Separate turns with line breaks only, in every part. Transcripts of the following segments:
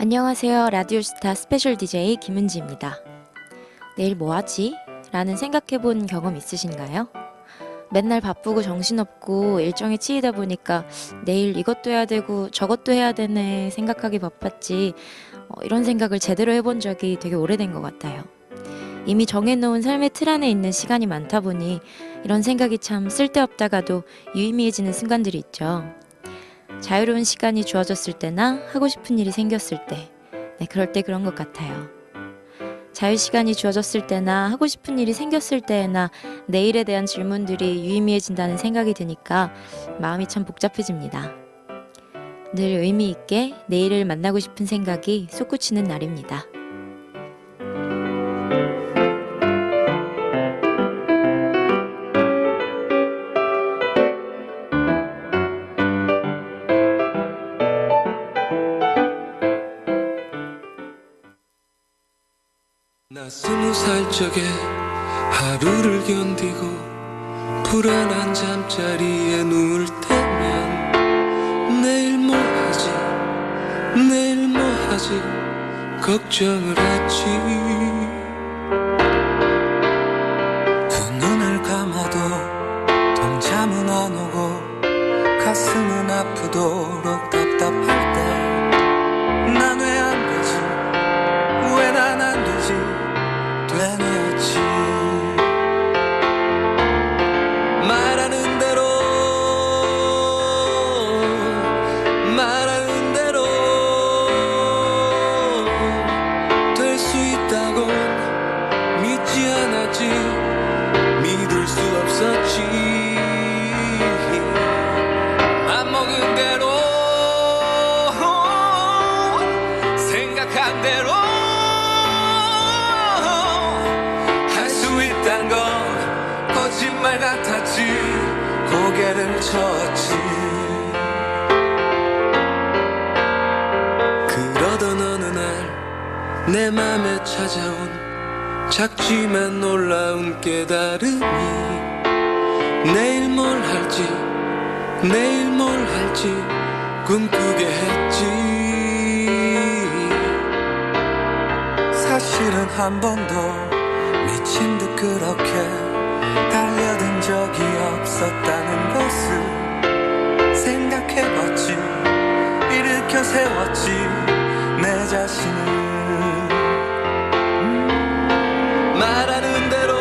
안녕하세요. 라디오스타 스페셜 DJ 김은지입니다. 내일 뭐하지? 라는 생각해본 경험 있으신가요? 맨날 바쁘고 정신없고 일정에 치이다 보니까 내일 이것도 해야 되고 저것도 해야 되네 생각하기 바빴지 이런 생각을 제대로 해본 적이 되게 오래된 것 같아요. 이미 정해놓은 삶의 틀 안에 있는 시간이 많다 보니 이런 생각이 참 쓸데없다가도 유의미해지는 순간들이 있죠. 자유로운 시간이 주어졌을 때나 하고 싶은 일이 생겼을 때, 그럴 때 그런 것 같아요. 자유시간이 주어졌을 때나 하고 싶은 일이 생겼을 때나 내일에 대한 질문들이 유의미해진다는 생각이 드니까 마음이 참 복잡해집니다. 늘 의미 있게 내일을 만나고 싶은 생각이 솟구치는 날입니다.
나 20살 적에 하루를 견디고 불안한 잠자리에 누울 때면 내일 뭐 하지 내일 뭐 하지 걱정을 했지. 두 눈을 감아도 동참은 안 오고 가슴은 아프도록 답답할 때 난 왜 안 되지 왜 난 안 되지 되뇌었지. 말하는 대로 말하는 대로 될 수 있다고 믿지 않았지 믿을 수 없었지. 맘먹은 대로 생각한 대로 거짓말 같았지 고개를 쳤지. 그러던 어느 날 내 맘에 찾아온 작지만 놀라운 깨달음이 내일 뭘 할지 내일 뭘 할지 꿈꾸게 했지. 사실은 한 번도 미친 듯 그렇게 달려든 적이 없었다는 것을 생각해봤지. 일으켜 세웠지 내 자신을. 말하는 대로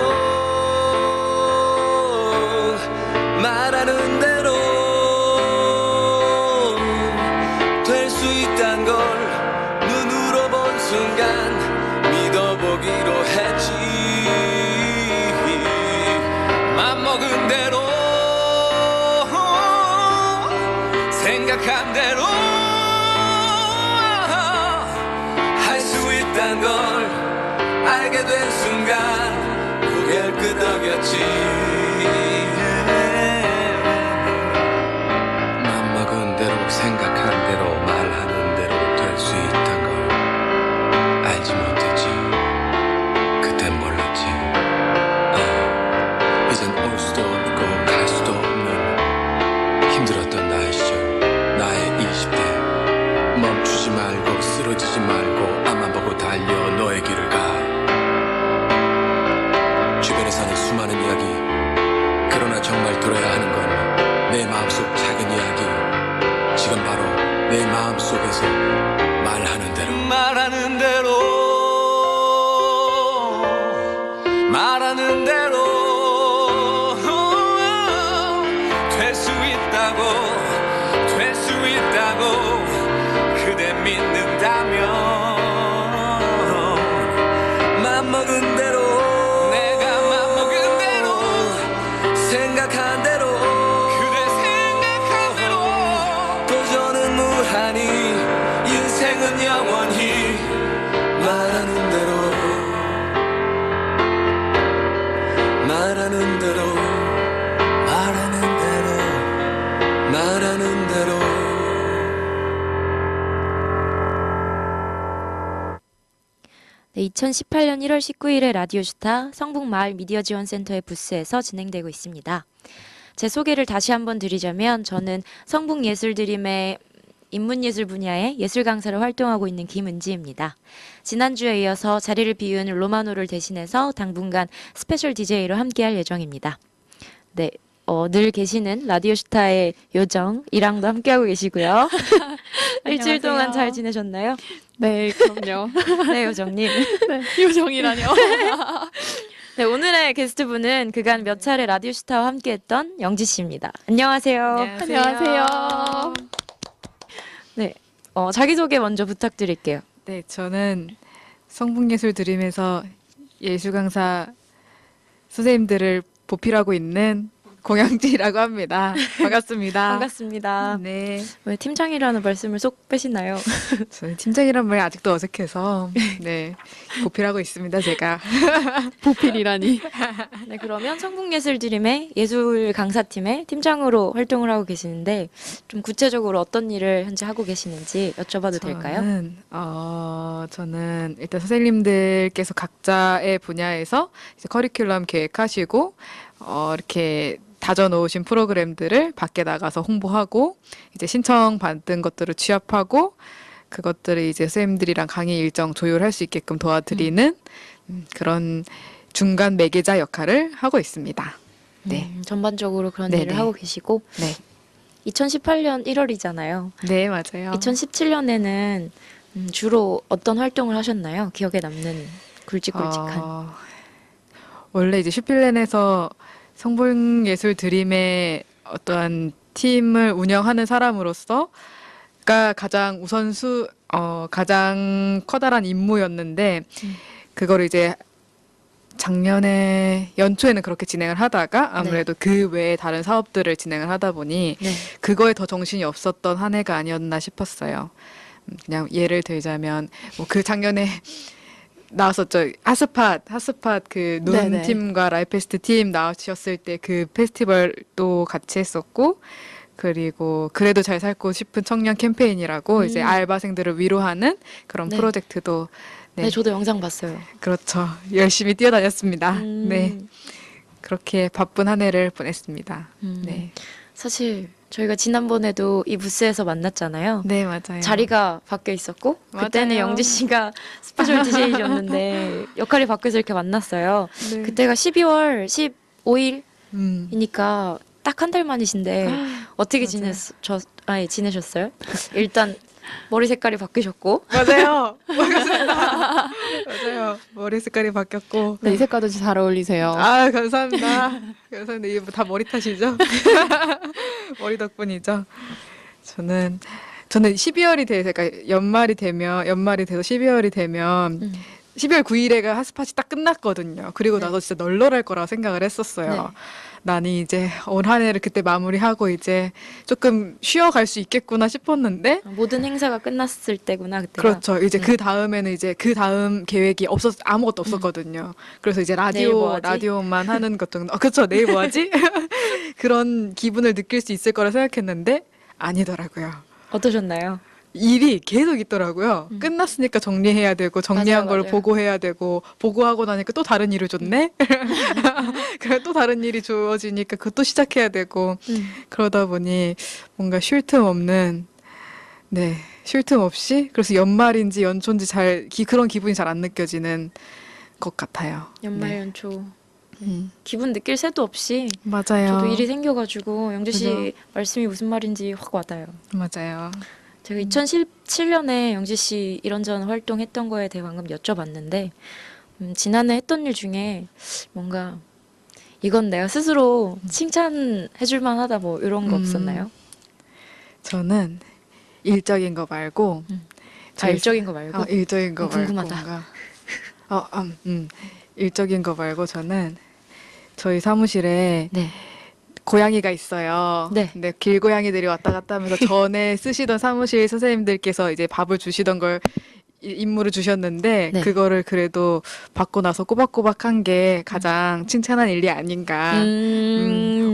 말하는 대로 될 수 있단 걸 눈으로 본 순간 믿어보기로 했지. 맘먹은 대로 생각한 대로 할 수 있단 걸 알게 된 순간 고개를 끄덕였지. 맘먹은 대로 생각한 대로 말하는 대로 될 수 있단 걸 알지 못했지. 그땐 몰랐지. 이젠 올 수도 없고 갈 수도 없는 힘들었던 나의 시절 나의 20대. 멈추지 말고 쓰러지지 말고 앞만 보고 달려 너의 길을 가. 주변에서 하는 수많은 이야기 그러나 정말 들어야 하는 건 내 마음속 작은 이야기. 지금 바로 내 마음속에서 말하는 대로 말하는 대로 말하는 대로 될 수 있다고 될 수 있다고 그대 믿는다면 가니 인생은 영원히 말하는 대로 말하는 대로 말하는 대로 말하는 대로.
네, 2018년 1월 19일에 라디오스타 성북마을 미디어지원센터의 부스에서 진행되고 있습니다. 제 소개를 다시 한번 드리자면 저는 성북예술드림의 인문예술 분야의 예술 강사로 활동하고 있는 김은지입니다. 지난주에 이어서 자리를 비운 로마노를 대신해서 당분간 스페셜 DJ로 함께할 예정입니다. 네, 늘 계시는 라디오스타의 요정 이랑도 함께하고 계시고요. 일주일 동안 잘 지내셨나요?
네, 그럼요.
네, 요정님.
네, 요정이라뇨.
네, 오늘의 게스트분은 그간 몇 차례 라디오스타와 함께했던 영지 씨입니다. 안녕하세요.
안녕하세요.
네, 자기소개 먼저 부탁드릴게요.
네, 저는 성북예술 드림에서 예술 강사 선생님들을 보필하고 있는 공영지라고 합니다. 반갑습니다.
반갑습니다.
네,
왜 팀장이라는 말씀을 쏙 빼시나요?
저는 팀장이란 말이 아직도 어색해서 네 보필하고 있습니다. 제가
보필이라니.
네, 그러면 성북예술드림의 예술 강사팀의 팀장으로 활동을 하고 계시는데 좀 구체적으로 어떤 일을 현재 하고 계시는지 여쭤봐도 될까요?
저는 일단 선생님들께서 각자의 분야에서 이제 커리큘럼 계획하시고 이렇게 다져놓으신 프로그램들을 밖에 나가서 홍보하고 이제 신청받은 것들을 취합하고 그것들을 이제 선생님들이랑 강의 일정 조율할 수 있게끔 도와드리는 그런 중간 매개자 역할을 하고 있습니다. 네,
전반적으로 그런
네네.
일을 하고 계시고
네,
2018년 1월이잖아요.
네 맞아요.
2017년에는 주로 어떤 활동을 하셨나요? 기억에 남는 굵직굵직한.
원래 이제 슈필렌에서 성북예술 드림의 어떠한 팀을 운영하는 사람으로서가 가장 가장 커다란 임무였는데 그거를 이제 작년에 연초에는 그렇게 진행을 하다가 아무래도 그 외에 다른 사업들을 진행을 하다 보니
네.
그거에 더 정신이 없었던 한 해가 아니었나 싶었어요. 그냥 예를 들자면 뭐 그 작년에 나왔었죠. 핫스팟 그
네네.
눈팀과 라이페스트 팀 나오셨을 때 그 페스티벌도 같이 했었고 그리고 그래도 잘 살고 싶은 청년 캠페인이라고 이제 알바생들을 위로하는 그런
네.
프로젝트도
네, 저도 영상 봤어요.
그렇죠. 열심히 뛰어다녔습니다.
음.
네. 그렇게 바쁜 한 해를 보냈습니다. 네.
사실 저희가 지난번에도 이 부스에서 만났잖아요.
네, 맞아요.
자리가 바뀌어 있었고 그때는
맞아요.
영지 씨가 스페셜 DJ였는데 역할이 바뀌어서 이렇게 만났어요.
네.
그때가 12월 15일이니까
음.
딱 한 달 만이신데 어떻게
맞아요.
지내셨어요? 일단 머리 색깔이 바뀌셨고
맞아요. 반갑습니다. 맞아요. 머리 색깔이 바뀌었고.
네, 이 색깔도 잘 어울리세요.
아, 감사합니다. 감사합니다. 이게 다 머리 탓이죠? 머리 덕분이죠. 저는 12월이 돼서, 그러니까 연말이 돼서 12월이 되면 12월 9일에가 핫스팟이 딱 끝났거든요. 그리고 나서 진짜 널널할 거라고 생각을 했었어요.
네.
나는 이제 올 한 해를 그때 마무리하고 이제 조금 쉬어갈 수 있겠구나 싶었는데
모든 행사가 끝났을 때구나 그때가.
그렇죠. 이제 그 다음에는 이제 그 다음 계획이 아무것도 없었거든요. 그래서 이제
내일 뭐 하지?
라디오만 하는 것 정도. 그렇죠. 내일 뭐 하지? 그런 기분을 느낄 수 있을 거라 생각했는데 아니더라고요.
어떠셨나요?
일이 계속 있더라고요. 끝났으니까 정리해야 되고 정리한
맞아요,
걸
맞아요.
보고해야 되고 보고하고 나니까 또 다른 일을 줬네. 그래 또 다른 일이 주어지니까 그것도 시작해야 되고 그러다 보니 뭔가 쉴 틈 없는 쉴 틈 없이 그래서 연말인지 연초인지 그런 기분이 잘 안 느껴지는 것 같아요.
연말
네.
연초 기분 느낄 새도 없이
맞아요.
저도 일이 생겨가지고 영재 씨
그죠.
말씀이 무슨 말인지 확 와닿아요.
맞아요.
제가 2017년에 영지 씨 이런저런 활동했던 거에 대해 방금 여쭤봤는데 지난해 했던 일 중에 뭔가 이건 내가 스스로 칭찬해줄 만하다 뭐 이런 거 없었나요?
저는 일적인 거 말고
일적인 거 말고
일적인 거 말고
궁금하다.
일적인 거 말고 저는 저희 사무실에
네.
고양이가 있어요.
네.
근데 길고양이들이 왔다 갔다 하면서 전에 쓰시던 사무실 선생님들께서 이제 밥을 주시던 걸 임무를 주셨는데
네.
그거를 그래도 받고 나서 꼬박꼬박한 게 가장 칭찬한 일이 아닌가.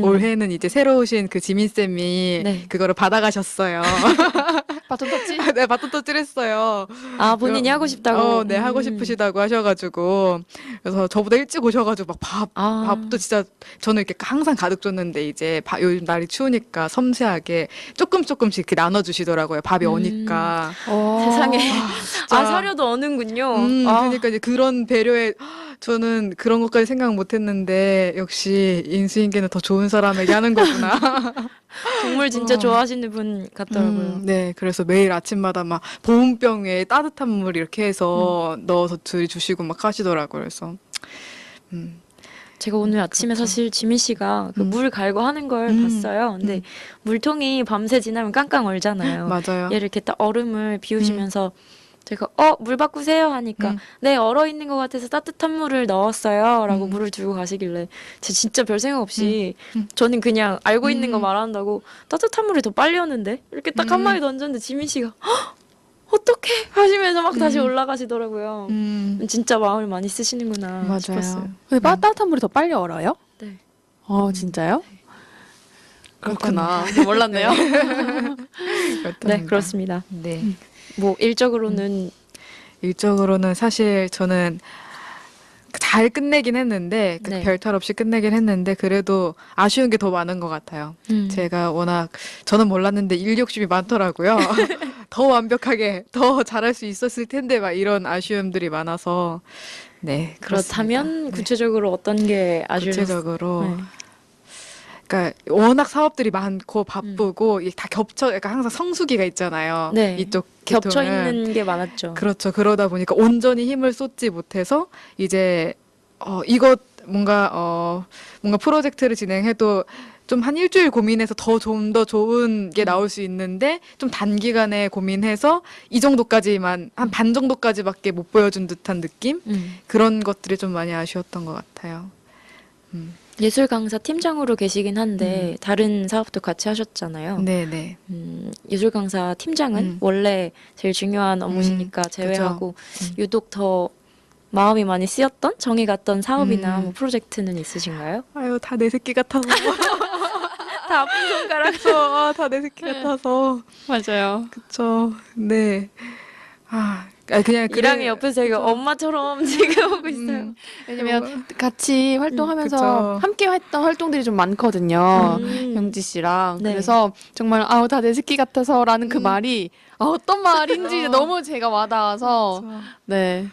올해는 이제 새로 오신 그 지민쌤이
네.
그거를 받아가셨어요.
바톤 터치?
네, 바톤 터치했어요.
아, 본인이 하고 싶다고.
네, 하고 싶으시다고 하셔가지고. 그래서 저보다 일찍 오셔가지고 막
아.
밥도 진짜 저는 이렇게 항상 가득 줬는데 이제 요즘 날이 추우니까 섬세하게 조금씩 이렇게 나눠주시더라고요. 밥이 오니까.
세상에.
진짜.
아, 사료도 어는군요. 아,
그러니까 이제 그런 배려에 저는 그런 것까지 생각 못 했는데 역시 인수인계는 더 좋은 사람에게 하는 거구나.
동물 진짜 좋아하시는 분 같더라고요.
네, 그래서 매일 아침마다 막 보온병에 따뜻한 물 이렇게 해서 넣어서 주시고 막 하시더라고요. 그래서
제가 오늘 아침에
그렇죠.
사실 지민 씨가 그 물 갈고 하는 걸 봤어요. 근데 물통이 밤새 지나면 깡깡 얼잖아요.
맞아요.
얘를 이렇게 딱 얼음을 비우시면서 제가 물 바꾸세요 하니까 네, 얼어 있는 것 같아서 따뜻한 물을 넣었어요 라고 물을 들고 가시길래 제가 진짜 별 생각 없이 저는 그냥 알고 있는 거 말한다고 따뜻한 물이 더 빨리 오는데 이렇게 딱 한 마디 던졌는데 지민 씨가 "헉, 어떡해 하시면서 막 다시 올라가시더라고요. 진짜 마음을 많이 쓰시는구나
맞아요.
싶었어요.
근데 따뜻한 물이 더 빨리 얼어요?
네.
진짜요? 그렇구나. 몰랐네요.
네, 그렇습니다.
네.
뭐 일적으로는
일적으로는 사실 저는 잘 끝내긴 했는데
네.
별탈 없이 끝내긴 했는데 그래도 아쉬운 게 더 많은 것 같아요. 제가 워낙 저는 몰랐는데 일 욕심이 많더라고요. 더 완벽하게 더 잘할 수 있었을 텐데 막 이런 아쉬움들이 많아서 네,
그렇다면
그렇습니다.
구체적으로 어떤 게 아쉬우셨어요?
구체적으로
네.
그러니까 워낙 사업들이 많고 바쁘고 이게 다 겹쳐 그러니까 항상 성수기가 있잖아요.
네.
이쪽
겹쳐
계통은.
있는 게 많았죠.
그렇죠. 그러다 보니까 온전히 힘을 쏟지 못해서 이제 이것 뭔가 프로젝트를 진행해도 좀 한 일주일 고민해서 좀 더 좋은 게 나올 수 있는데 좀 단기간에 고민해서 이 정도까지만 한 반 정도까지밖에 못 보여준 듯한 느낌? 그런 것들이 좀 많이 아쉬웠던 것 같아요.
예술 강사 팀장으로 계시긴 한데 다른 사업도 같이 하셨잖아요.
네네.
예술 강사 팀장은 원래 제일 중요한 업무시니까 제외하고 유독 더 마음이 많이 쓰였던 정이 갔던 사업이나 뭐 프로젝트는 있으신가요?
아유, 다 내 새끼 같아서.
다 아픈 손가락.
다 내 새끼 같아서.
맞아요.
그쵸. 네. 그냥
이랑이 옆에서 이거 엄마처럼 지금 오고 있어요.
왜냐면 같이 활동하면서
그쵸.
함께 했던 활동들이 좀 많거든요.
음.
영지 씨랑.
네.
그래서 정말 다 내 새끼 같아서라는 그 말이 어떤 말인지 이제 너무 제가 와닿아서
그쵸.
네.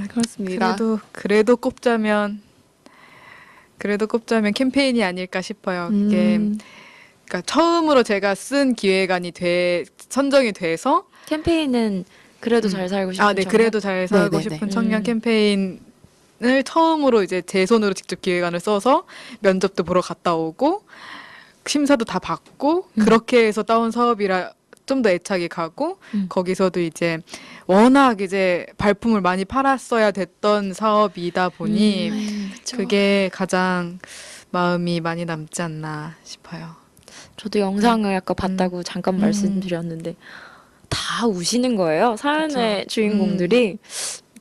그렇습니다.
그래도 꼽자면 캠페인이 아닐까 싶어요. 그게 그러니까 처음으로 제가 쓴 기획안이 선정이 돼서
캠페인은 그래도 잘 살고 싶은
네,
청년?
그래도 잘 살고
네네네.
싶은 청년 캠페인을 처음으로 이제 제 손으로 직접 기획안을 써서 면접도 보러 갔다 오고 심사도 다 받고 그렇게 해서 따온 사업이라 좀 더 애착이 가고 거기서도 이제 워낙 이제 발품을 많이 팔았어야 됐던 사업이다 보니 그게 가장 마음이 많이 남지 않나 싶어요.
저도 영상을 아까 봤다고 잠깐 말씀드렸는데 다 우시는 거예요. 사연의 주인공들이.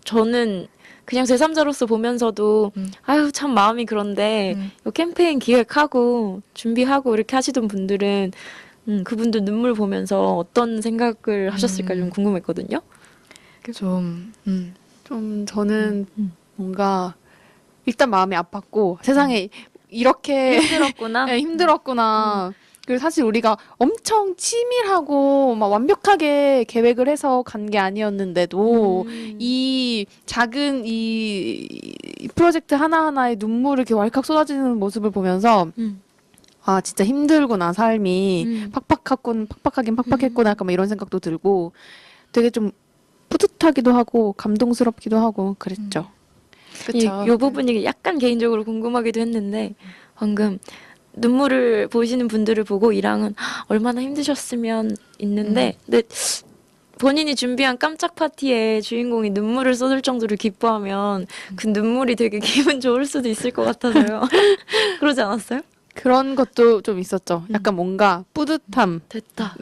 저는 그냥 제3자로서 보면서도 아유 참 마음이 그런데 이 캠페인 기획하고 준비하고 이렇게 하시던 분들은 그분들 눈물 보면서 어떤 생각을 하셨을까 좀 궁금했거든요.
좀
좀 저는 뭔가 일단 마음이 아팠고 세상에 이렇게
힘들었구나.
네, 힘들었구나. 그리고 사실 우리가 엄청 치밀하고 막 완벽하게 계획을 해서 간 게 아니었는데도 이 작은 이 프로젝트 하나하나에 눈물을 이렇게 왈칵 쏟아지는 모습을 보면서 진짜 힘들구나 삶이 팍팍하긴 팍팍했구나 약간 막 이런 생각도 들고 되게 좀 뿌듯하기도 하고 감동스럽기도 하고 그랬죠.
이 부분이 약간 개인적으로 궁금하기도 했는데 방금 눈물을 보이시는 분들을 보고 이랑은 얼마나 힘드셨으면 있는데 근데 본인이 준비한 깜짝 파티에 주인공이 눈물을 쏟을 정도로 기뻐하면 그 눈물이 되게 기분 좋을 수도 있을 것 같아서요. 그러지 않았어요?
그런 것도 좀 있었죠. 약간 뭔가 뿌듯함,
됐다.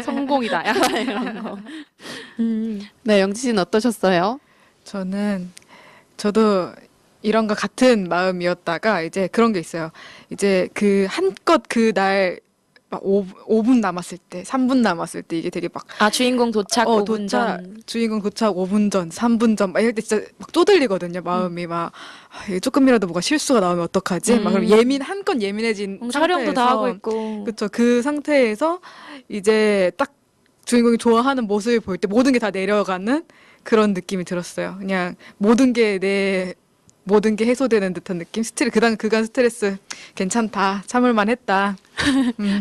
성공이다. 약간 이런 거.
음.
네, 영지 씨는 어떠셨어요?
저도 이런 거 같은 마음이었다가 이제 그런 게 있어요. 이제 그 한껏 그날 막 5분 남았을 때, 3분 남았을 때 이게 되게 막
아, 주인공 도착 5분 전.
주인공 도착 5분 전, 3분 전, 막 이럴 때 진짜 막 쪼들리거든요, 마음이 막. 아, 이게 조금이라도 뭐가 실수가 나오면 어떡하지? 막 그럼 한껏 예민해진
촬영도 다 하고
상태에서,
있고.
그쵸. 그 상태에서 이제 딱 주인공이 좋아하는 모습을 볼 때 모든 게 다 내려가는 그런 느낌이 들었어요. 그냥 모든 게 해소되는 듯한 느낌? 그간 스트레스 괜찮다. 참을만 했다.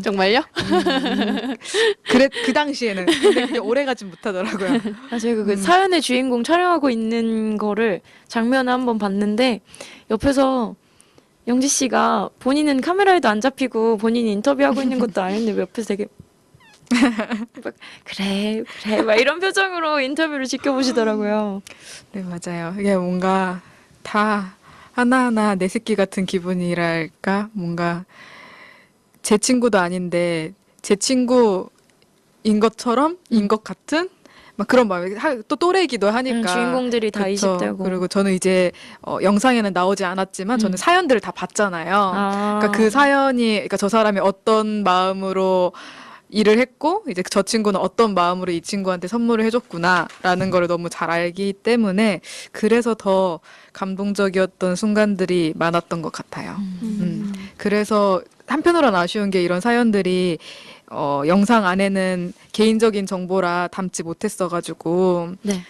정말요?
그 당시에는. 근데 그게 오래 가진 못하더라고요.
아, 제가 그 사연의 주인공 촬영하고 있는 거를 장면을 한번 봤는데 옆에서 영지 씨가 본인은 카메라에도 안 잡히고 본인이 인터뷰하고 있는 것도 아닌데 옆에서 되게 막 그래 막 이런 표정으로 인터뷰를 지켜보시더라고요.
네, 맞아요. 이게 뭔가 다 하나하나 내 새끼 같은 기분이랄까? 뭔가 제 친구도 아닌데 제 친구인 것처럼 인 것 같은 막 그런 마음이 또 또래이기도 하니까.
주인공들이 다
그쵸.
20대고.
그리고 저는 이제 영상에는 나오지 않았지만 저는 사연들을 다 봤잖아요. 그러니까 그 사연이 그러니까 저 사람이 어떤 마음으로 일을 했고 이제 저 친구는 어떤 마음으로 이 친구한테 선물을 해줬구나라는 거를 너무 잘 알기 때문에 그래서 더 감동적이었던 순간들이 많았던 것 같아요. 그래서 한편으로는 아쉬운 게 이런 사연들이 영상 안에는 개인적인 정보라 담지 못했어가지고
네.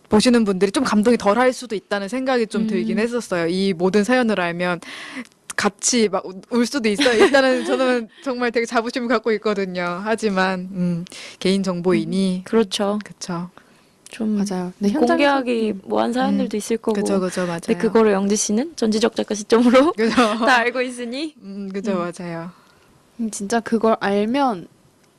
보시는 분들이 좀 감동이 덜 할 수도 있다는 생각이 좀 들긴 했었어요. 이 모든 사연을 알면 같이 막 울 수도 있어요. 일단은 저는 정말 되게 자부심을 갖고 있거든요. 하지만 개인 정보이니
그렇죠.
그쵸.
좀
맞아요. 근데
공개하기 뭐한 사연들도 있을 거고.
그죠 맞아요.
근데 그거를 영지 씨는 전지적 작가 시점으로
그죠.
다 알고 있으니.
그죠 맞아요.
진짜 그걸 알면,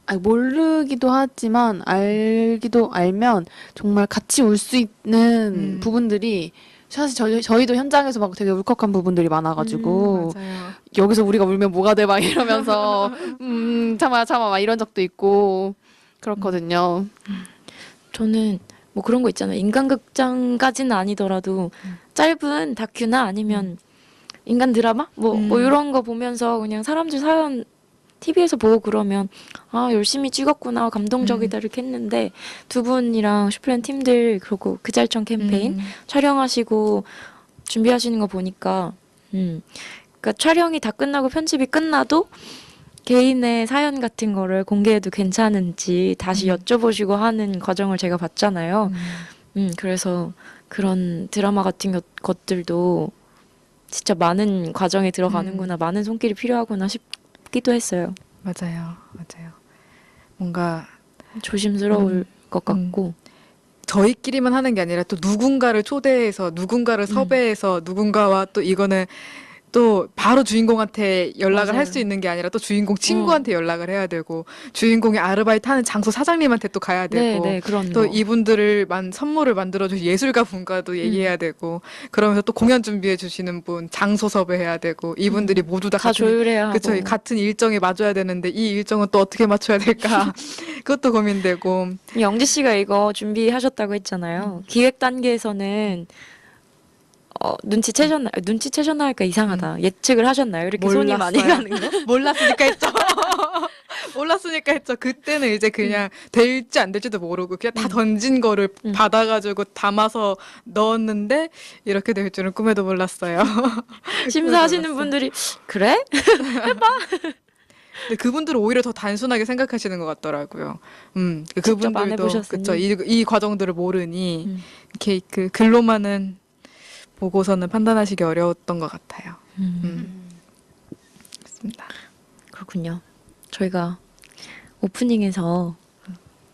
아니, 모르기도 하지만, 알면, 정말 같이 울 수 있는 부분들이, 사실 저희도 현장에서 막 되게 울컥한 부분들이 많아가지고,
맞아요.
여기서 우리가 울면 뭐가 돼? 막 이러면서, 참아, 막 이런 적도 있고, 그렇거든요.
저는 뭐 그런 거 있잖아요. 인간극장까지는 아니더라도 짧은 다큐나 아니면 인간 드라마? 뭐 이런 거 보면서 그냥 사람들 사연 TV에서 보고 그러면 아, 열심히 찍었구나. 감동적이다. 이렇게 했는데 두 분이랑 슈플랜 팀들 그리고 그잘청 캠페인 촬영하시고 준비하시는 거 보니까 그러니까 촬영이 다 끝나고 편집이 끝나도 개인의 사연 같은 거를 공개해도 괜찮은지 다시 여쭤보시고 하는 과정을 제가 봤잖아요. 그래서 그런 드라마 같은 것들도 진짜 많은 과정에 들어가는구나, 많은 손길이 필요하구나 싶기도 했어요.
맞아요. 뭔가
조심스러울 것 같고.
저희끼리만 하는 게 아니라 또 누군가를 초대해서 누군가를 섭외해서 누군가와 또 이거는 또 바로 주인공한테 연락을
맞아요.
할 수 있는 게 아니라 또 주인공 친구한테 연락을 해야 되고 주인공이 아르바이트 하는 장소 사장님한테 또 가야 되고
네, 그런
또
거.
이분들을 선물을 만들어주신 예술가 분과도 얘기해야 되고 그러면서 또 공연 준비해 주시는 분 장소 섭외해야 되고 이분들이 모두 다
다 조율해야 하고.
그쵸, 같은 일정에 맞춰야 되는데 이 일정은 또 어떻게 맞춰야 될까 그것도 고민되고
영지 씨가 이거 준비하셨다고 했잖아요. 기획 단계에서는 눈치채셨나요? 눈치채셨나 할까 이상하다. 예측을 하셨나요? 이렇게 손이 많이 가는 거?
몰랐으니까 했죠. 몰랐으니까 했죠. 그때는 이제 그냥 될지 안 될지도 모르고 그냥 다 던진 거를 받아가지고 담아서 넣었는데 이렇게 될 줄은 꿈에도 몰랐어요.
심사하시는 분들이 그래?
근데 그분들은 오히려 더 단순하게 생각하시는 것 같더라고요.
직접 안
그분들도
해보셨으니.
그쵸. 이 과정들을 모르니 이렇게 그 글로만은 보고서는 판단하시기 어려웠던 것 같아요. 그렇습니다.
그렇군요. 저희가 오프닝에서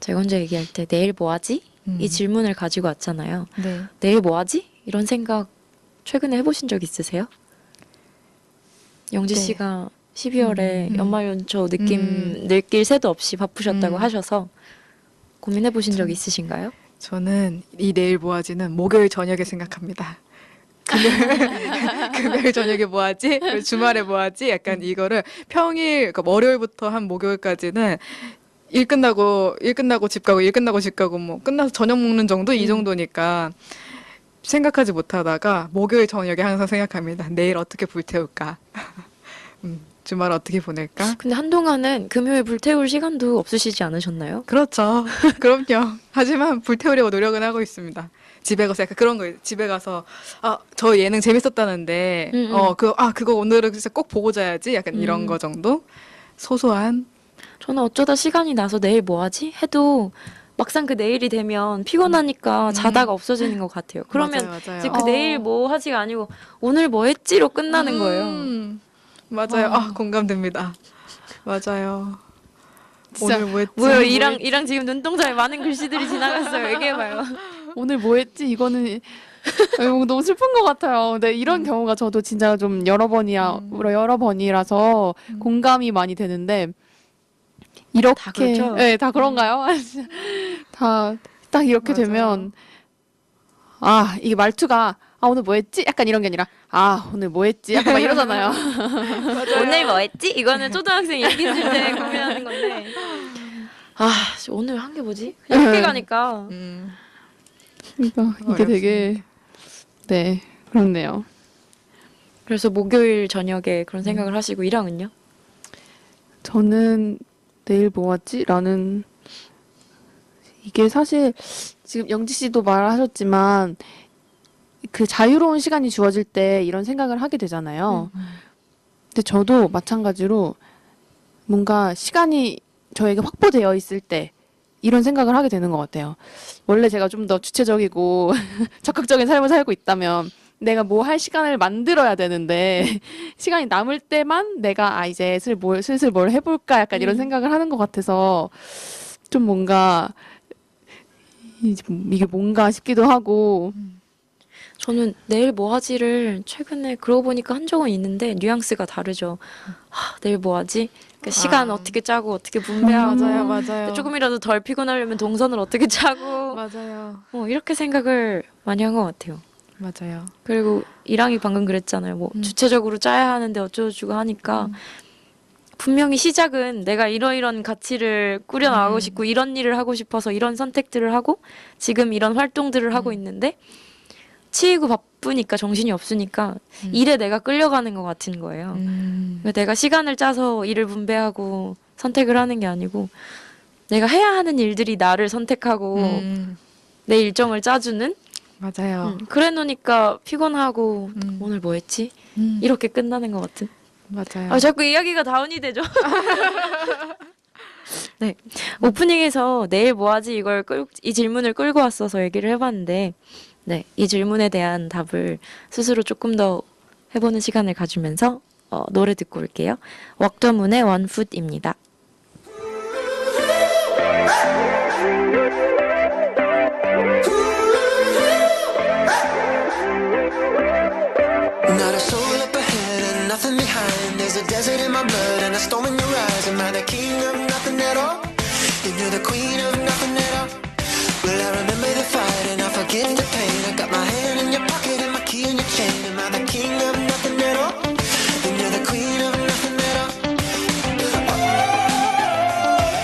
제가 혼자 얘기할 때 내일 뭐 하지? 이 질문을 가지고 왔잖아요.
네.
내일 뭐 하지? 이런 생각 최근에 해보신 적 있으세요? 영지
네.
씨가 12월에 연말연초 느낄 새도 없이 바쁘셨다고 하셔서 고민해보신 적 있으신가요?
저는 이 내일 모아지는 목요일 저녁에 생각합니다. 금요일 저녁에 뭐 하지? 주말에 뭐 하지? 약간 이거를 평일, 그러니까 월요일부터 한 목요일까지는 일 끝나고 집 가고 일 끝나고 집 가고 뭐 끝나서 저녁 먹는 정도 이 정도니까 생각하지 못하다가 목요일 저녁에 항상 생각합니다. 내일 어떻게 불태울까? 주말 어떻게 보낼까?
근데 한동안은 금요일 불태울 시간도 없으시지 않으셨나요?
그렇죠. 그럼요. 하지만 불태우려고 노력은 하고 있습니다. 집에 가서 약간 그런 거 집에 가서 저 예능 재밌었다는데 그거 오늘은 진짜 꼭 보고 자야지. 약간 이런 거 정도. 소소한.
저는 어쩌다 시간이 나서 내일 뭐 하지? 해도 막상 그 내일이 되면 피곤하니까 자다가 없어지는 것 같아요. 그러면
맞아요.
이제 그 내일 뭐 하지가 아니고 오늘 뭐 했지로 끝나는 거예요.
맞아요. 공감됩니다. 맞아요.
진짜
오늘 뭐 했지?
뭐요? 이랑 지금 눈동자에 많은 글씨들이 지나갔어요. 얘기해봐요.
오늘 뭐 했지? 이거는 너무 슬픈 것 같아요. 근데 이런 경우가 저도 진짜 좀 여러 번이라서 공감이 많이 되는데 이렇게
다 그렇죠?
네, 다 그런가요? 다 딱 이렇게
맞아요.
되면 이게 말투가 오늘 뭐 했지? 약간 이런 게 아니라 오늘 뭐 했지? 약간 막 이러잖아요.
오늘 뭐 했지? 이거는 초등학생 얘기 있을 때 고민하는 건데. 오늘 한 게 뭐지? 그냥 학교 가니까.
그러니까 이게
어렵습니다.
되게 네 그렇네요.
그래서 목요일 저녁에 그런 생각을 하시고 이랑은요?
저는 내일 뭐 하지? 라는 이게 사실 지금 영지 씨도 말하셨지만 그 자유로운 시간이 주어질 때 이런 생각을 하게 되잖아요. 근데 저도 마찬가지로 뭔가 시간이 저에게 확보되어 있을 때 이런 생각을 하게 되는 것 같아요. 원래 제가 좀 더 주체적이고 적극적인 삶을 살고 있다면 내가 뭐 할 시간을 만들어야 되는데 시간이 남을 때만 내가 이제 슬슬 뭘 해볼까 약간 이런 생각을 하는 것 같아서 좀 뭔가 이게 뭔가 싶기도 하고
저는 내일 뭐 하지를 최근에 그러고 보니까 한 적은 있는데 뉘앙스가 다르죠. 내일 뭐 하지? 그러니까 시간 어떻게 짜고 어떻게 분배하고
맞아요.
조금이라도 덜 피곤하려면 동선을 어떻게 짜고
맞아요.
이렇게 생각을 많이 한 것 같아요.
맞아요.
그리고 이랑이 방금 그랬잖아요. 뭐 주체적으로 짜야 하는데 어쩌고저쩌고 하니까 분명히 시작은 내가 이런 가치를 꾸려나가고 싶고 이런 일을 하고 싶어서 이런 선택들을 하고 지금 이런 활동들을 하고 있는데 치이고 바쁘니까 정신이 없으니까 일에 내가 끌려가는 것 같은 거예요. 그러니까 내가 시간을 짜서 일을 분배하고 선택을 하는 게 아니고 내가 해야 하는 일들이 나를 선택하고 내 일정을 짜주는
맞아요.
그래 놓으니까 피곤하고 오늘 뭐 했지? 이렇게 끝나는 것 같은.
맞아요.
자꾸 이야기가 다운이 되죠. 네. 오프닝에서 내일 뭐 하지 이 질문을 끌고 왔어서 얘기를 해봤는데 네, 이 질문에 대한 답을 스스로 조금 더 해보는 시간을 가지면서 노래 듣고 올게요. 웍더문의 원풋입니다.
Not a soul up ahead and nothing behind. There's a desert in my blood and a storm in your eyes. Am I the king of nothing at all? And you're the queen of nothing at all. Well, I remember the fight and I forgive the pain. I got my hand in your pocket and my key in your chain. Am I the king of nothing at all? And you're the queen of nothing at all.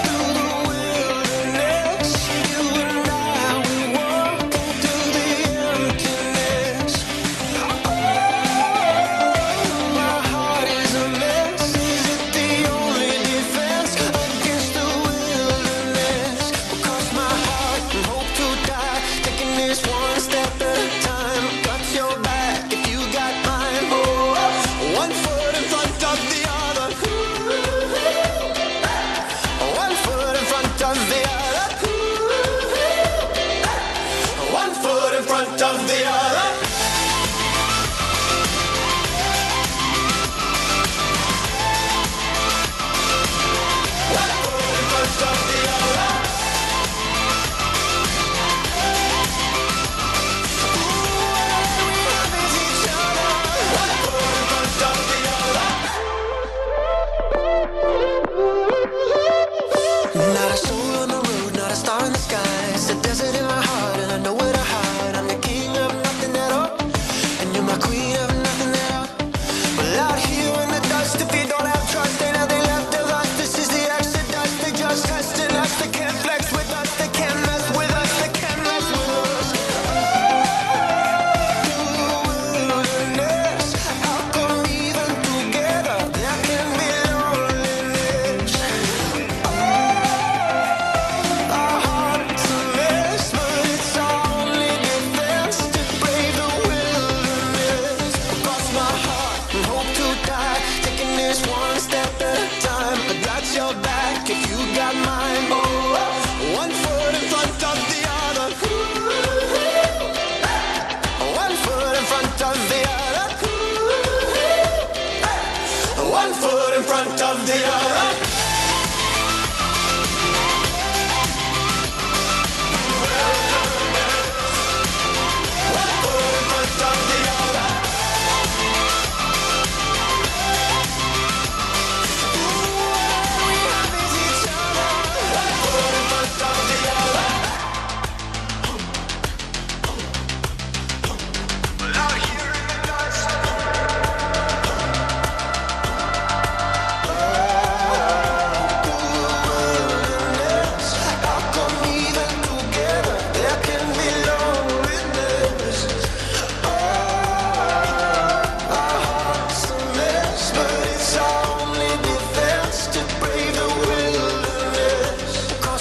Through the wilderness, you and I, we walking through the emptiness. My heart is a mess. Is it the only defense against the wilderness?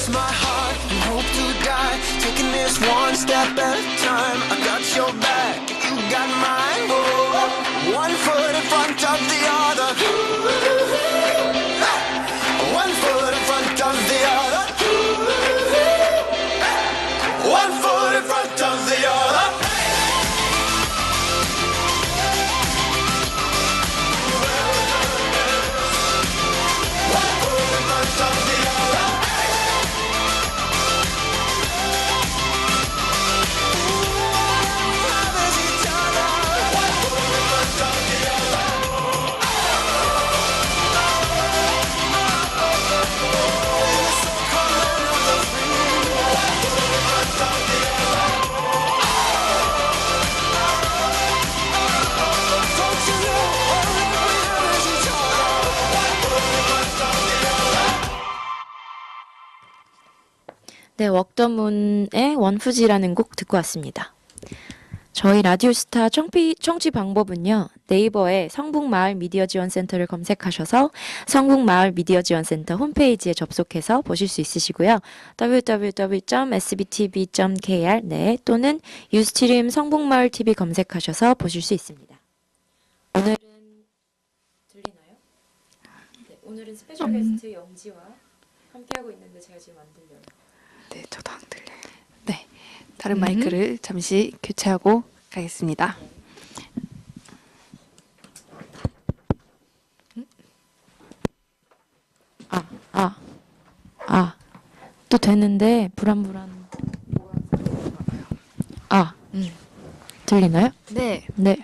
cross my heart and hope to die, taking this one step at a time. I got your back, you got mine. Oh, one foot in front of the other. One foot in front of the other. One foot in front of the other. One foot in front of the other. Love is each other. One foot in front of the other. So come on, the free. One foot in front of the other. Don't you know our love is each other? One foot in front of the other.
네, 웍더문의 원푸지라는 곡 듣고 왔습니다. 저희 라디오스타 청취 방법은요. 네이버에 성북마을 미디어 지원센터를 검색하셔서 성북마을 미디어 지원센터 홈페이지에 접속해서 보실 수 있으시고요. www.sbtv.kr 네, 또는 유스트림 성북마을 TV 검색하셔서 보실 수 있습니다. 오늘은 들리나요? 네, 오늘은 스페셜 게스트 영지와 함께하고 있는데 제가 지금 안 들려요.
네, 저도 안 들려요.
네. 다른 마이크를 잠시 교체하고 가겠습니다.
또 되는데 불안. 들리나요?
네.
네.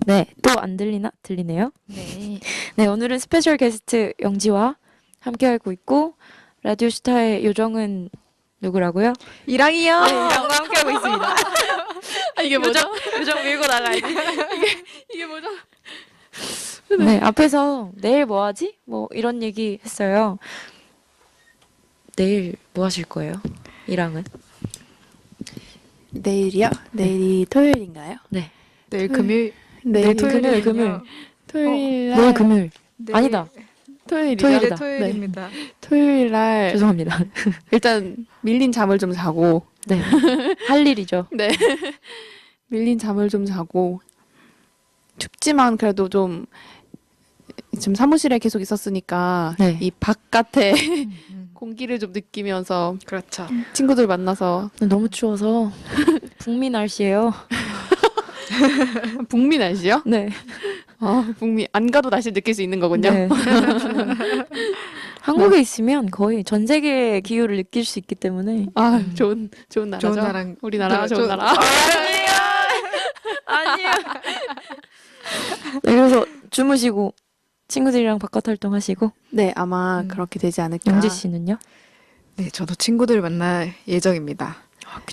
네, 또 안 들리네요.
네.
네, 오늘은 스페셜 게스트 영지와 함께하고 있고 라디오스타의 요정은 누구라고요?
이랑이요.
네, 이랑과 함께하고 있습니다.
이게 뭐죠?
요정 밀고 나가야지.
이게 뭐죠?
네, 앞에서 내일 뭐 하지? 뭐 이런 얘기 했어요. 내일 뭐 하실 거예요? 이랑은?
내일이요? 내일이 토요일인가요?
네.
내일 금요일.
내일
금요일.
토요일 날
내일 금요일.
네.
아니다.
토요일이죠?
토요일이다.
토요일입니다.
토요일 날
죄송합니다.
일단 밀린 잠을 좀 자고
네. 할 일이죠.
네. 밀린 잠을 좀 자고 춥지만 그래도 좀 지금 사무실에 계속 있었으니까
네.
이 바깥에 공기를 좀 느끼면서
그렇죠.
친구들 만나서
너무 추워서 북미 날씨예요.
북미 날씨요?
네.
북미 안 가도 날씨 느낄 수 있는 거군요.
네. 한국에 있으면 거의 전 세계의 기후를 느낄 수 있기 때문에.
좋은 나라죠.
좋은 나라.
우리나라 좋은 나라.
아니야. 네, 그래서 주무시고 친구들이랑 바깥 활동하시고.
네, 아마 그렇게 되지 않을까.
영지 씨는요?
네, 저도 친구들 만날 예정입니다.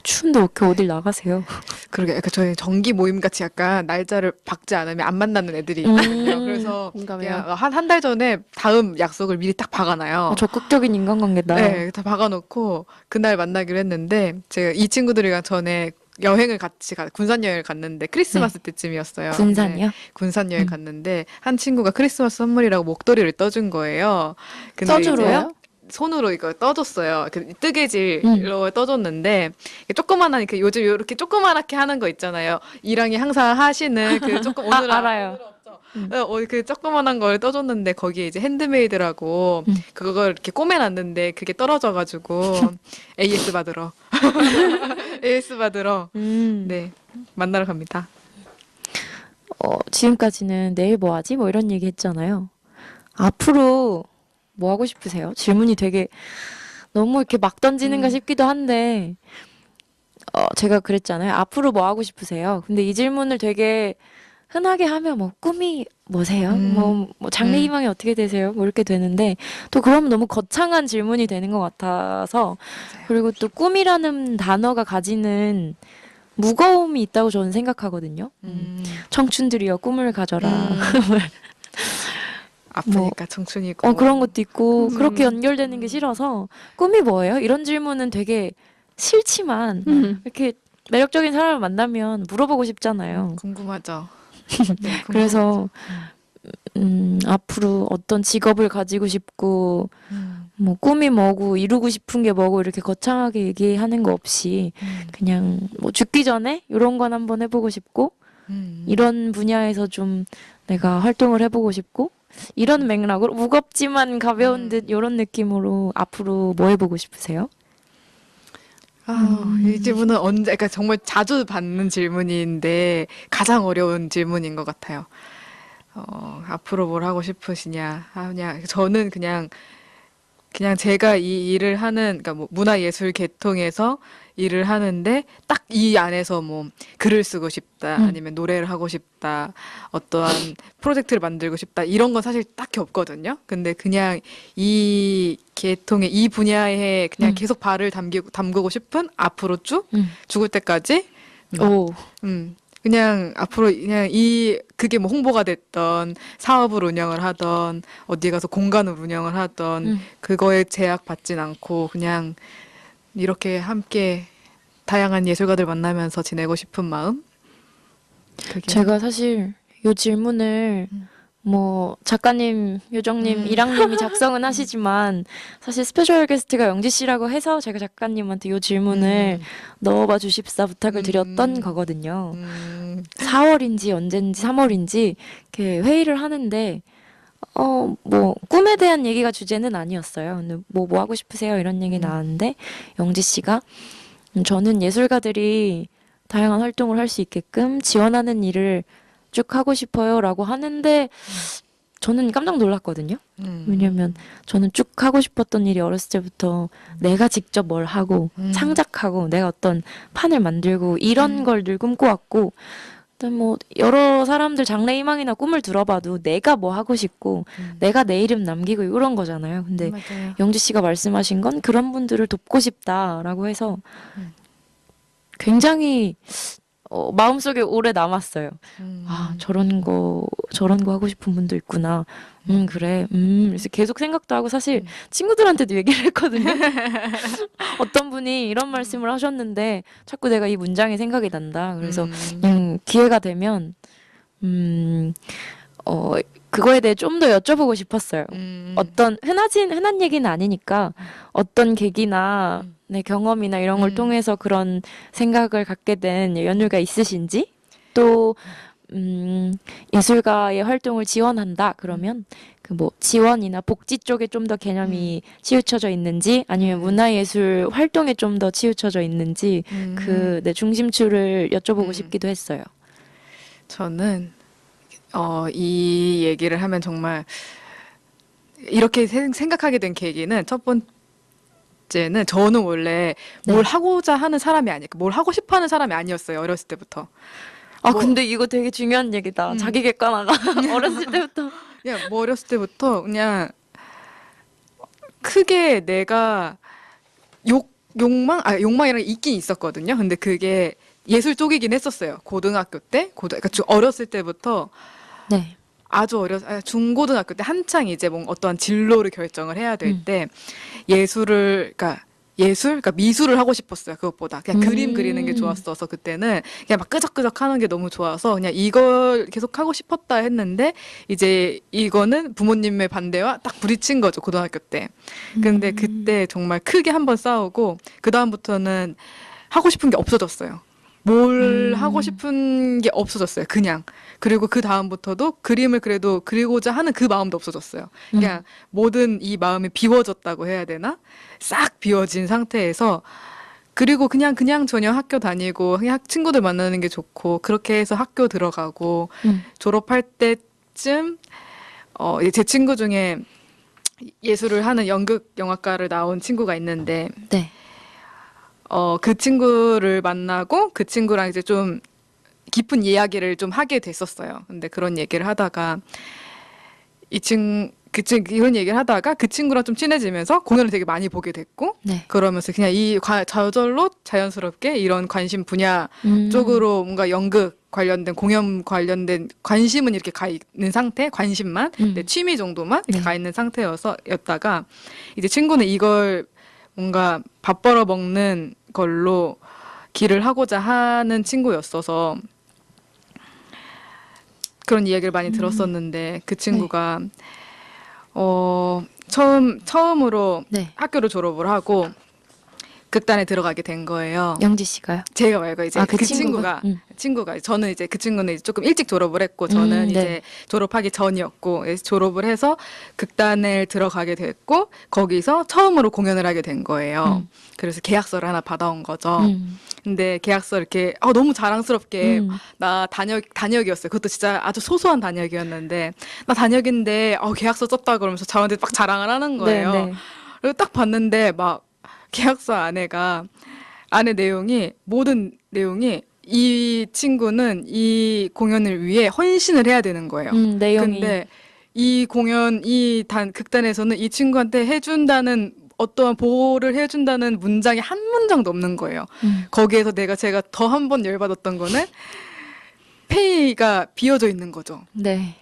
추운데 이렇게 어딜 나가세요?
그러게 약간 저희 정기 모임 같이 약간 날짜를 박지 않으면 안 만나는 애들이 있거든요. 그래서
공감해요.
한 달 전에 다음 약속을 미리 딱 박아놔요.
적극적인 인간관계다.
네, 다 박아놓고 그날 만나기로 했는데 제가 이 친구들이랑 전에 여행을 같이 군산 여행을 갔는데 크리스마스 때쯤이었어요.
군산이요?
네, 군산 여행 갔는데 한 친구가 크리스마스 선물이라고 목도리를 떠준 거예요. 근데
써주로요?
이제 손으로 이거 떠줬어요. 그 뜨개질로 떠줬는데 조그만한 그 요즘 이렇게 조그만하게 하는 거 있잖아요. 이랑이 항상 하시는 그 조금 오늘
알아요.
그 조그만한 걸 떠줬는데 거기에 이제 핸드메이드라고 그걸 이렇게 꼬매놨는데 그게 떨어져가지고 AS 받으러 AS 받으러 네 만나러 갑니다.
지금까지는 내일 뭐 하지? 뭐 이런 얘기 했잖아요. 앞으로 뭐 하고 싶으세요? 질문이 되게 너무 이렇게 막 던지는가 싶기도 한데 제가 그랬잖아요. 앞으로 뭐 하고 싶으세요? 근데 이 질문을 되게 흔하게 하면 뭐 꿈이 뭐세요? 뭐 장래 희망이 어떻게 되세요? 뭐 이렇게 되는데 또 그러면 너무 거창한 질문이 되는 것 같아서 그리고 또 꿈이라는 단어가 가지는 무거움이 있다고 저는 생각하거든요. 청춘들이여 꿈을 가져라.
아프니까 청춘이고
그런 것도 있고 그렇게 연결되는 게 싫어서 꿈이 뭐예요? 이런 질문은 되게 싫지만 이렇게 매력적인 사람을 만나면 물어보고 싶잖아요.
궁금하죠. 네,
그래서 앞으로 어떤 직업을 가지고 싶고, 뭐 꿈이 뭐고 이루고 싶은 게 뭐고 이렇게 거창하게 얘기하는 거 없이 그냥 뭐 죽기 전에 이런 건 한번 해보고 싶고 이런 분야에서 좀 내가 활동을 해보고 싶고 이런 맥락으로 무겁지만 가벼운 듯 이런 느낌으로 앞으로 뭐 해보고 싶으세요?
이 질문은 그러니까 정말 자주 받는 질문인데 가장 어려운 질문인 것 같아요. 앞으로 뭘 하고 싶으시냐? 그냥 저는 그냥 제가 이 일을 하는, 그러니까 뭐 문화예술 계통에서 일을 하는데 딱 이 안에서 뭐 글을 쓰고 싶다, 아니면 노래를 하고 싶다, 어떠한 프로젝트를 만들고 싶다, 이런 건 사실 딱히 없거든요. 근데 그냥 이 계통의 이 분야에 그냥 계속 발을 담그고 싶은 앞으로 쭉 죽을 때까지
오,
그냥 앞으로 그냥 그게 뭐 홍보가 됐던 사업을 운영을 하던 어디 가서 공간을 운영을 하던 그거에 제약받진 않고 그냥 이렇게 함께 다양한 예술가들 만나면서 지내고 싶은 마음? 그게
제가 사실 이 질문을 뭐 작가님, 요정님, 이랑님이 작성은 하시지만 사실 스페셜 게스트가 영지 씨라고 해서 제가 작가님한테 이 질문을 넣어봐 주십사 부탁을 드렸던 거거든요. 4월인지 언젠지 3월인지 이렇게 회의를 하는데 뭐 꿈에 대한 얘기가 주제는 아니었어요. 근데 뭐 하고 싶으세요? 이런 얘기 나왔는데 영지 씨가 저는 예술가들이 다양한 활동을 할 수 있게끔 지원하는 일을 쭉 하고 싶어요라고 하는데 저는 깜짝 놀랐거든요. 왜냐면 저는 쭉 하고 싶었던 일이 어렸을 때부터 내가 직접 뭘 하고 창작하고 내가 어떤 판을 만들고 이런 걸 늘 꿈꿔왔고 근데 뭐 여러 사람들 장래희망이나 꿈을 들어봐도 내가 뭐 하고 싶고 내가 내 이름 남기고 이런 거잖아요. 근데
맞아요.
영지 씨가 말씀하신 건 그런 분들을 돕고 싶다라고 해서 굉장히 마음속에 오래 남았어요. 아, 저런 거 하고 싶은 분도 있구나. 그래. 그래서 계속 생각도 하고 사실 친구들한테도 얘기를 했거든요. 어떤 분이 이런 말씀을 하셨는데 자꾸 내가 이 문장이 생각이 난다. 그래서 기회가 되면, 그거에 대해 좀 더 여쭤보고 싶었어요. 어떤 흔한 얘기는 아니니까 어떤 계기나 내 경험이나 이런 걸 통해서 그런 생각을 갖게 된 연유가 있으신지 또 예술가의 활동을 지원한다 그러면 그 뭐 지원이나 복지 쪽에 좀 더 개념이 치우쳐져 있는지 아니면 문화예술 활동에 좀 더 치우쳐져 있는지 그 내 중심추를 여쭤보고 싶기도 했어요.
저는 이 얘기를 하면 정말 이렇게 생각하게 된 계기는 첫 번째는 저는 원래 뭘 하고자 하는 사람이 아니고 뭘 하고 싶어 하는 사람이 아니었어요. 어렸을 때부터.
아,
뭐-
근데 이거 되게 중요한 얘기다. 자기 객관화가 어렸을 때부터.
그냥 뭐 어렸을 때부터 그냥 크게 내가 욕망이랑 있긴 있었거든요. 근데 그게 예술 쪽이긴 했었어요. 고등학교 때, 그러니까 어렸을 때부터
네.
중고등학교 때 한창 이제 뭔가 어떠한 진로를 결정을 해야 될 때 그러니까 미술을 하고 싶었어요. 그것보다 그냥 그림 그리는 게 좋았어서 그때는 그냥 막 끄적끄적 하는 게 너무 좋아서 그냥 이걸 계속 하고 싶었다 했는데 이제 이거는 부모님의 반대와 딱 부딪힌 거죠. 고등학교 때. 근데 그때 정말 크게 한번 싸우고 그 다음부터는 하고 싶은 게 없어졌어요. 뭘 하고 싶은 게 없어졌어요. 그냥. 그리고 그 다음부터도 그림을 그래도 그리고자 하는 그 마음도 없어졌어요. 그냥 모든 이 마음이 비워졌다고 해야 되나? 싹 비워진 상태에서 그리고 그냥 저녁 학교 다니고 그냥 친구들 만나는 게 좋고 그렇게 해서 학교 들어가고 졸업할 때쯤 이제 제 친구 중에 예술을 하는 연극 영화과를 나온 친구가 있는데
네.
그 친구를 만나고 그 친구랑 이제 좀 깊은 이야기를 좀 하게 됐었어요. 근데 그런 얘기를 하다가 이런 얘기를 하다가 그 친구랑 좀 친해지면서 공연을 되게 많이 보게 됐고
네.
그러면서 그냥 저절로 자연스럽게 이런 관심 분야 쪽으로 뭔가 연극 관련된 공연 관련된 관심은 이렇게 가 있는 상태, 관심만 내 취미 정도만 이렇게
네.
가 있는 상태였다가 이제 친구는 이걸 뭔가 밥 벌어 먹는 걸로 길을 하고자 하는 친구였어서 그런 이야기를 많이 들었었는데 그 친구가 처음으로
네.
학교를 졸업을 하고 극단에 들어가게 된 거예요.
영지 씨가요?
제가 말고 이제
그
그
친구가?
친구가 저는 이제 그 친구는 이제 조금 일찍 졸업을 했고 저는
네.
이제 졸업하기 전이었고 졸업을 해서 극단을 들어가게 됐고 거기서 처음으로 공연을 하게 된 거예요. 그래서 계약서를 하나 받아온 거죠. 근데 계약서 이렇게 너무 자랑스럽게 나 단역이었어요. 그것도 진짜 아주 소소한 단역이었는데 나 단역인데 계약서 썼다 그러면서 저한테 막 자랑을 하는 거예요.
네.
그리고 딱 봤는데 막 계약서 안에 내용이 모든 내용이 이 친구는 이 공연을 위해 헌신을 해야 되는 거예요.
내용이.
근데 이 공연 극단에서는 이 친구한테 해준다는 어떠한 보호를 해준다는 문장이 한 문장도 없는 거예요. 거기에서 제가 더 한 번 열받았던 거는 페이가 비어져 있는 거죠.
네.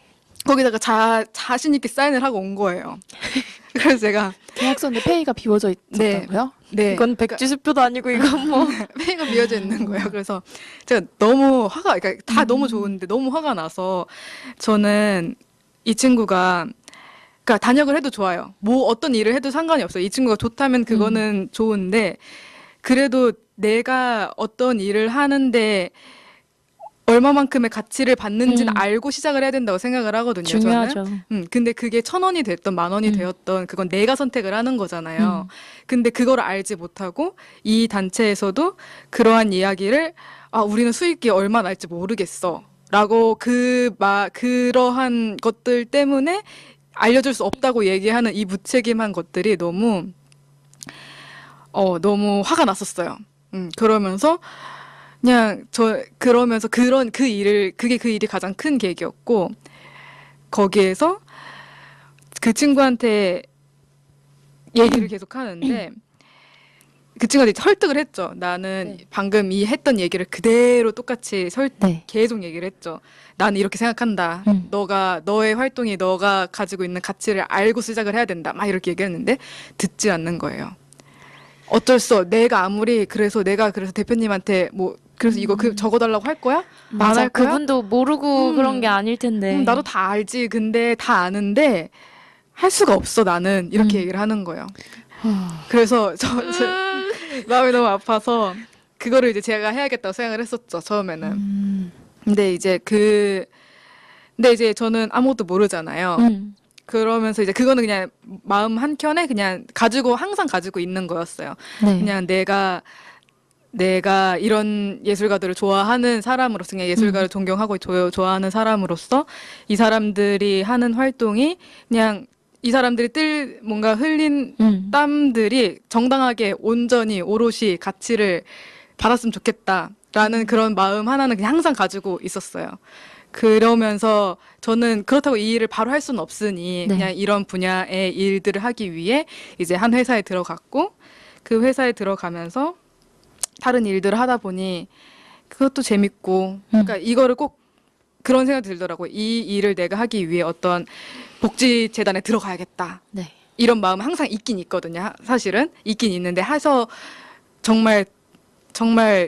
거기다가 자신 있게 사인을 하고 온 거예요. 그래서 제가
계약서인데 페이가 비워져 있었다고요?
네.
이건 백지수표도 아니고 이건 뭐.
페이가 비어져 있는 거예요. 그래서 제가 너무 그러니까 다 너무 좋은데 너무 화가 나서 저는 이 친구가 그러니까 단역을 해도 좋아요. 뭐 어떤 일을 해도 상관이 없어요. 이 친구가 좋다면 그거는 좋은데 그래도 내가 어떤 일을 하는데 얼마만큼의 가치를 받는지는 알고 시작을 해야 된다고 생각을 하거든요.
중요하죠.
저는. 근데 그게 1,000원이 됐던 10,000원이 되었던 그건 내가 선택을 하는 거잖아요. 근데 그걸 알지 못하고 이 단체에서도 그러한 이야기를 우리는 수익이 얼마 날지 모르겠어. 라고 그러한 것들 때문에 알려줄 수 없다고 얘기하는 이 무책임한 것들이 너무 화가 났었어요. 그러면서 그러면서 그게 그 일이 가장 큰 계기였고, 거기에서 그 친구한테 얘기를 계속 하는데, 그 친구가 이제 설득을 했죠. 나는 방금 했던 얘기를 그대로 똑같이
네.
계속 얘기를 했죠. 나는 이렇게 생각한다. 너의 활동이 너가 가지고 있는 가치를 알고 시작을 해야 된다. 막 이렇게 얘기했는데, 듣지 않는 거예요. 어쩔 수 없어. 내가 그래서 대표님한테 그래서 이거 적어달라고 할 거야? 안
맞아.
할 거야?
그분도 모르고 그런 게 아닐 텐데.
나도 다 알지. 근데 다 아는데 할 수가 없어 나는. 이렇게 얘기를 하는 거예요. 그래서 제 마음이 너무 아파서 그거를 이제 제가 해야겠다고 생각을 했었죠. 처음에는. 근데 이제 저는 아무것도 모르잖아요. 그러면서 이제 그거는 그냥 마음 한켠에 그냥 항상 가지고 있는 거였어요.
네.
그냥 내가 이런 예술가들을 좋아하는 사람으로서, 그냥 예술가를 존경하고 좋아하는 사람으로서 이 사람들이 하는 활동이 그냥 이 사람들이 뭔가 흘린 땀들이 정당하게 온전히 오롯이 가치를 받았으면 좋겠다라는 그런 마음 하나는 그냥 항상 가지고 있었어요. 그러면서 저는 그렇다고 이 일을 바로 할 수는 없으니 그냥 이런 분야의 일들을 하기 위해 이제 한 회사에 들어갔고, 그 회사에 들어가면서 다른 일들을 하다 보니 그것도 재밌고, 그러니까 이거를 꼭 그런 생각이 들더라고요. 이 일을 내가 하기 위해 어떤 복지재단에 들어가야겠다.
네.
이런 마음은 항상 있긴 있거든요. 사실은 있긴 있는데 해서 정말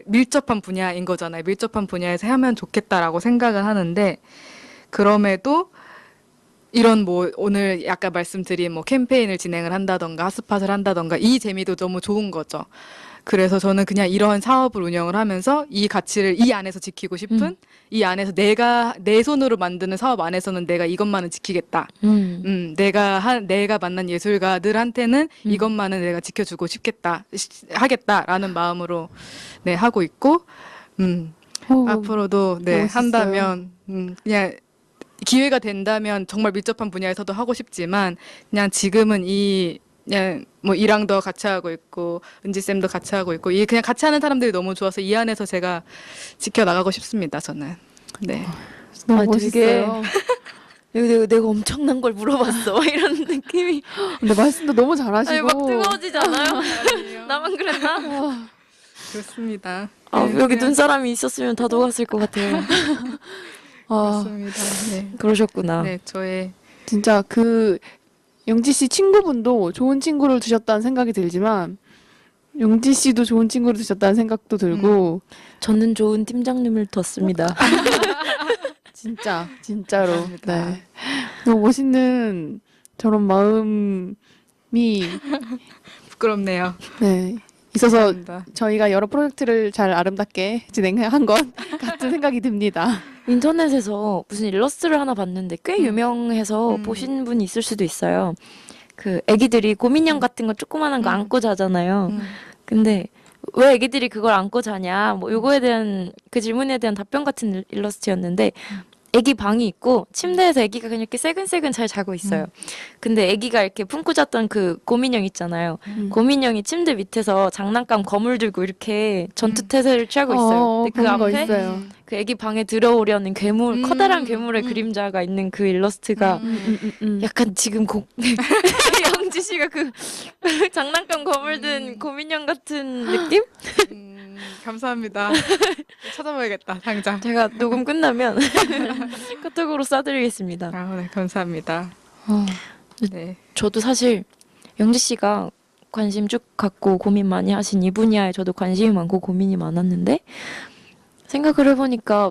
밀접한 분야인 거잖아요. 밀접한 분야에서 하면 좋겠다라고 생각을 하는데, 그럼에도 이런 오늘 약간 말씀드린 캠페인을 진행을 한다던가 핫스팟을 한다던가 이 재미도 너무 좋은 거죠. 그래서 저는 그냥 이런 사업을 운영을 하면서 이 가치를 이 안에서 지키고 싶은, 이 안에서 내 손으로 만드는 사업 안에서는 내가 이것만은 지키겠다. 내가 만난 예술가들한테는 이것만은 내가 지켜주고 하겠다라는 마음으로 하고 있고, 앞으로도
멋있어요.
한다면 그냥 기회가 된다면 정말 밀접한 분야에서도 하고 싶지만, 그냥 지금은 그냥 이랑도 같이 하고 있고 은지쌤도 같이 하고 있고 그냥 같이 하는 사람들이 너무 좋아서 이 안에서 제가 지켜나가고 싶습니다. 저는. 네.
너무
되게
멋있어요.
내가 엄청난 걸 물어봤어. 이런 느낌이.
근데 말씀도 너무 잘하시고.
아니, 막 뜨거워지지 않아요? 나만 그랬나?
그렇습니다.
여기 눈사람이 있었으면 다 녹았을 것 같아요.
그렇습니다. 네.
그러셨구나.
네, 저의
진짜 영지 씨 친구분도 좋은 친구를 두셨다는 생각이 들지만 영지 씨도 좋은 친구를 두셨다는 생각도 들고
저는 좋은 팀장님을 뒀습니다.
진짜로.
감사합니다.
네. 너무 멋있는 저런 마음이
부끄럽네요.
네, 있어서
감사합니다.
저희가 여러 프로젝트를 잘 아름답게 진행한 것 같은 생각이 듭니다.
인터넷에서 무슨 일러스트를 하나 봤는데 꽤 유명해서
음.
보신 분이 있을 수도 있어요. 그 애기들이 곰인형 같은 거 조그만한 거
음.
안고 자잖아요.
음.
근데 왜 애기들이 그걸 안고 자냐? 뭐 요거에 대한 그 질문에 대한 답변 같은 일러스트였는데 애기 방이 있고 침대에서 애기가 그냥 이렇게 새근새근 잘 자고 있어요. 근데 애기가 이렇게 품고 잤던 그 곰인형 있잖아요. 곰인형이 침대 밑에서 장난감 거물 들고 이렇게 전투 태세를 취하고 있어요. 근데 그
그런 거
앞에
있어요.
그 애기 방에 들어오려는 괴물, 커다란 괴물의
음.
그림자가 있는 그 일러스트가 약간 지금 영지 씨가 그 장난감 거물 든 곰인형 같은 느낌?
감사합니다. 찾아봐야겠다, 당장.
제가 녹음 끝나면 카톡으로 쏴드리겠습니다.
아, 네, 감사합니다.
어,
네.
저도 사실 영지 씨가 관심 쭉 갖고 고민 많이 하신 이 분야에 저도 관심이 많고 고민이 많았는데 생각을 해보니까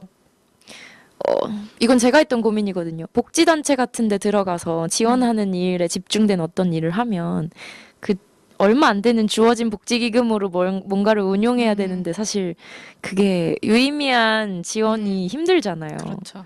이건 제가 했던 고민이거든요. 복지단체 같은 데 들어가서 지원하는 일에 집중된 어떤 일을 하면 그 얼마 안 되는 주어진 복지기금으로 뭔가를 운용해야 되는데 사실 그게 유의미한 지원이 힘들잖아요.
그렇죠.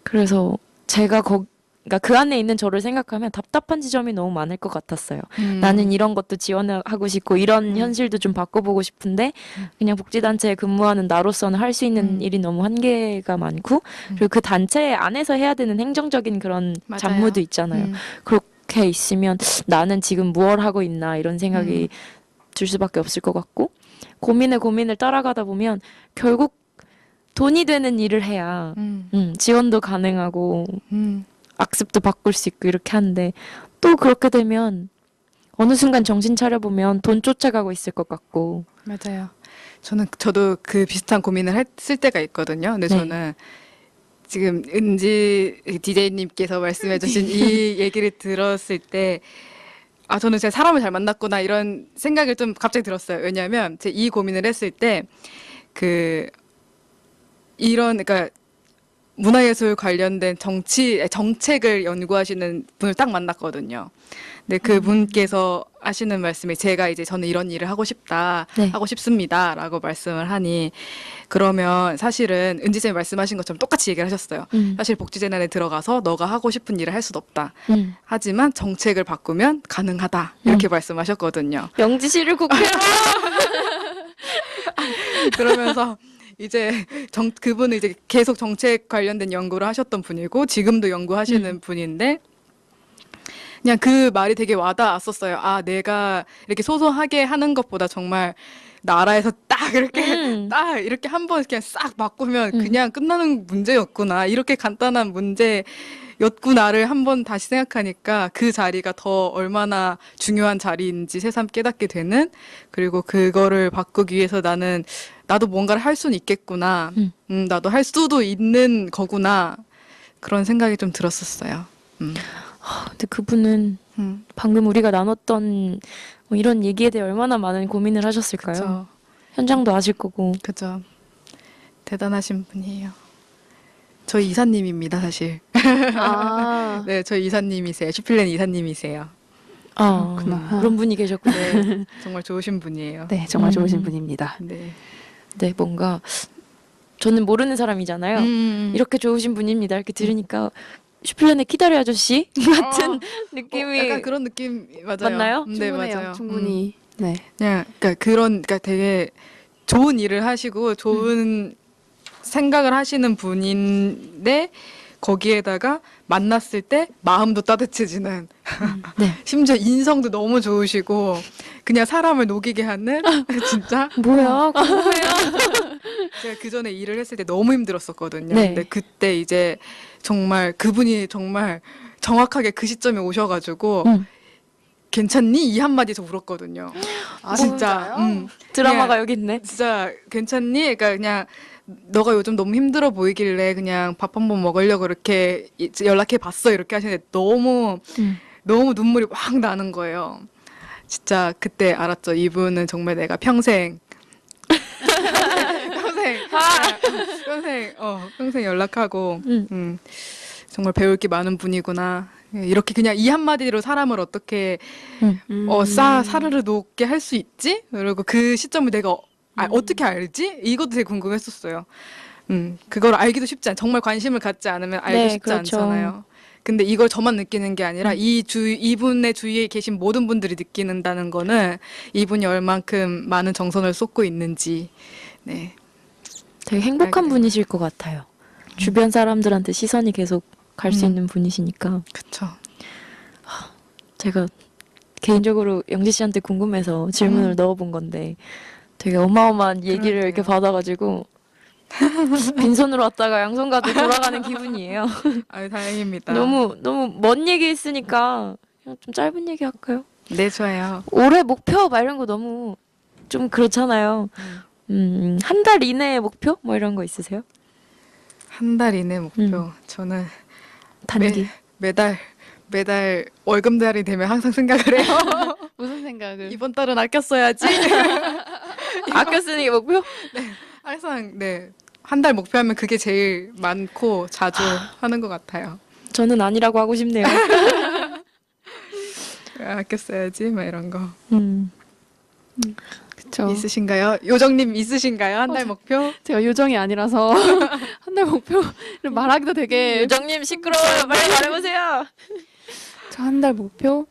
그래서 제가 그러니까 그 안에 있는 저를 생각하면 답답한 지점이 너무 많을 것 같았어요. 나는 이런 것도 지원하고 싶고 이런 현실도 좀 바꿔보고 싶은데 그냥 복지단체에 근무하는 나로서는 할 수 있는 일이 너무 한계가 많고 그리고 그 단체 안에서 해야 되는 행정적인 그런
맞아요.
잡무도 있잖아요. 그렇게 있으면 나는 지금 무얼 하고 있나 이런 생각이 들 수밖에 없을 것 같고 고민을 따라가다 보면 결국 돈이 되는 일을 해야 지원도 가능하고 악습도 바꿀 수 있고 이렇게 하는데 또 그렇게 되면 어느 순간 정신 차려보면 돈 쫓아가고 있을 것 같고
맞아요. 저도 그 비슷한 고민을 했을 때가 있거든요. 근데
네.
저는 지금 은지 DJ님께서 말씀해주신 이 얘기를 들었을 때 아, 저는 제가 사람을 잘 만났구나 이런 생각을 좀 갑자기 들었어요. 왜냐하면 제가 이 고민을 했을 때 그러니까 문화예술 관련된 정책을 연구하시는 분을 딱 만났거든요. 근데 그분께서 하시는 말씀이 제가 이제 저는 이런 일을 하고
네.
싶습니다. 라고 말씀을 하니 그러면 사실은 은지쌤이 말씀하신 것처럼 똑같이 얘기를 하셨어요. 사실 복지재단에 들어가서 너가 하고 싶은 일을 할 수는 없다. 하지만 정책을 바꾸면 가능하다. 이렇게 말씀하셨거든요.
영지 씨를 국회로
그러면서 이제 그분은 이제 계속 정책 관련된 연구를 하셨던 분이고 지금도 연구하시는 분인데 그냥 그 말이 되게 와닿았었어요. 아, 내가 이렇게 소소하게 하는 것보다 정말 나라에서 딱 이렇게 한번 그냥 싹 바꾸면 그냥 끝나는 문제였구나. 이렇게 간단한 문제였구나를 한번 다시 생각하니까 그 자리가 더 얼마나 중요한 자리인지 새삼 깨닫게 되는 그리고 그거를 바꾸기 위해서 나도 뭔가를 할 수는 있겠구나. 나도 할 수도 있는 거구나. 그런 생각이 좀 들었었어요.
근데 그분은 방금 우리가 나눴던 뭐 이런 얘기에 대해 얼마나 많은 고민을 하셨을까요?
그쵸.
현장도 아실 거고.
그죠. 대단하신 분이에요. 저희 이사님입니다, 사실.
아,
네, 저희 이사님이세요. 슈필렌 이사님이세요.
그렇구나.
그런 분이 계셨군요.
네, 정말 좋으신 분이에요.
네, 정말 좋으신 분입니다.
네.
네, 뭔가 저는 모르는 사람이잖아요. 이렇게 좋으신 분입니다. 이렇게 들으니까 슈플렌의 키다리 아저씨 같은 느낌이
약간 그런 느낌 맞아요.
맞나요?
네,
충분해요.
맞아요.
충분히. 네.
그냥 그러니까 되게 좋은 일을 하시고 좋은 생각을 하시는 분인데 거기에다가 만났을 때 마음도 따뜻해지는
네.
심지어 인성도 너무 좋으시고 그냥 사람을 녹이게 하는 진짜
뭐야?
제가 그 전에 일을 했을 때 너무 힘들었었거든요.
네.
근데 그때 이제 정말 그분이 정말 정확하게 그 시점에 오셔가지고 괜찮니? 이 한마디에서 울었거든요. 진짜.
드라마가
그냥
여기 있네.
진짜 괜찮니? 그러니까 그냥 너가 요즘 너무 힘들어 보이길래 그냥 밥 한 번 먹으려고 이렇게 연락해 봤어 이렇게 하시는데 너무 눈물이 확 나는 거예요. 진짜 그때 알았죠. 이분은 정말 내가 평생 평생 연락하고
음.
정말 배울 게 많은 분이구나. 이렇게 그냥 이 한마디로 사람을 어떻게 사르르 녹게 할 수 있지? 그리고 그 시점을 내가 어떻게 알지? 이것도 되게 궁금했었어요. 그걸 알기도 쉽지 정말 관심을 갖지 않으면 알기
네,
쉽지
그렇죠.
않잖아요. 근데 이걸 저만 느끼는 게 아니라 이분의 주위에 계신 모든 분들이 느끼는다는 거는 이분이 얼만큼 많은 정성을 쏟고 있는지, 네.
되게 행복한
알게
분이실 것 같아요. 주변 사람들한테 시선이 계속 갈 수 있는 분이시니까.
그쵸.
제가 개인적으로 영지 씨한테 궁금해서 질문을 넣어본 건데 되게 어마어마한 얘기를 이렇게
그러게요.
받아가지고 빈손으로 왔다가 양손 가지고 돌아가는 기분이에요.
아유, 다행입니다.
너무 먼 얘기 있으니까 그냥 좀 짧은 얘기 할까요?
네, 좋아요.
올해 목표 막 이런 거 너무 좀 그렇잖아요. 한 달 이내의 목표 뭐 이런 거 있으세요?
한 달 이내 목표. 저는
단기.
매달 월급날이 되면 항상 생각을 해요.
무슨 생각을?
이번 달은 아껴 써야지.
아껴 쓰는 게 목표?
항상 네. 한 달 목표하면 그게 제일 많고 자주 하는 것 같아요.
저는 아니라고 하고 싶네요.
아껴 써야지, 막 이런 거.
그쵸.
있으신가요? 요정님 있으신가요? 한 달 목표?
제가 요정이 아니라서 한 달 목표를 말하기도 되게
요정님 시끄러워요. 빨리 말해보세요.
저 한 달 목표?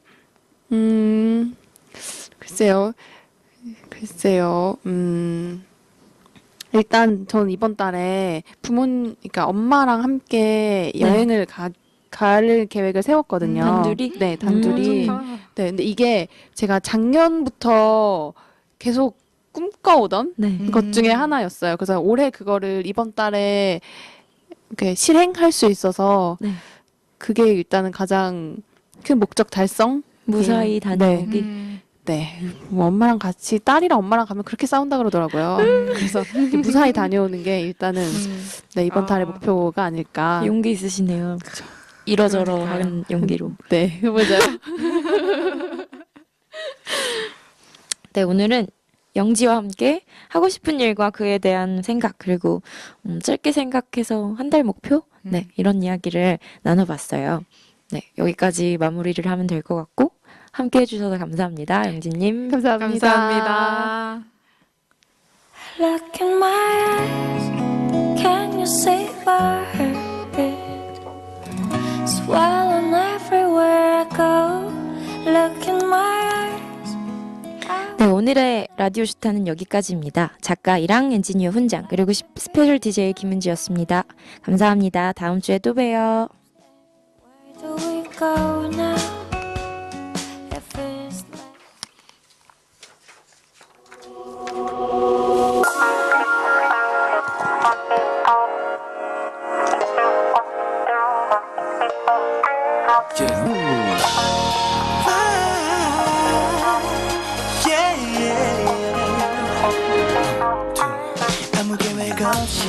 글쎄요. 일단 전 이번 달에 그러니까 엄마랑 함께 여행을 갈 계획을 세웠거든요.
단둘이?
네, 단둘이.
좋다.
네, 근데 이게 제가 작년부터 계속 꿈꿔오던
네.
것 중에 하나였어요. 그래서 올해 그거를 이번 달에 이렇게 실행할 수 있어서
네.
그게 일단은 가장 큰 목적 달성?
무사히 다녀오기.
네. 뭐 엄마랑 같이 딸이랑 엄마랑 가면 그렇게 싸운다 그러더라고요. 그래서 이렇게 무사히 다녀오는 게 일단은 네, 이번 달의 목표가 아닐까.
용기 있으시네요. 이러저러
그러니까요.
하는 용기로.
네, 맞아요.
네, 오늘은 영지와 함께 하고 싶은 일과 그에 대한 생각, 그리고 짧게 생각해서 한 달 목표? 네, 이런 이야기를 나눠봤어요. 네, 여기까지 마무리를 하면 될 것 같고, 함께 해주셔서 감사합니다, 영지님.
감사합니다.
감사합니다.
Look in my eyes, can you see my heartbeat? Swelling everywhere I go. Look in my eyes.
네, 오늘의 라디오 슈타는 여기까지입니다. 작가 이랑 엔지니어 훈장, 그리고 스페셜 DJ 김은지였습니다. 감사합니다. 다음 주에 또 봬요.
Where do we go now? If it's like
아무 계획 없이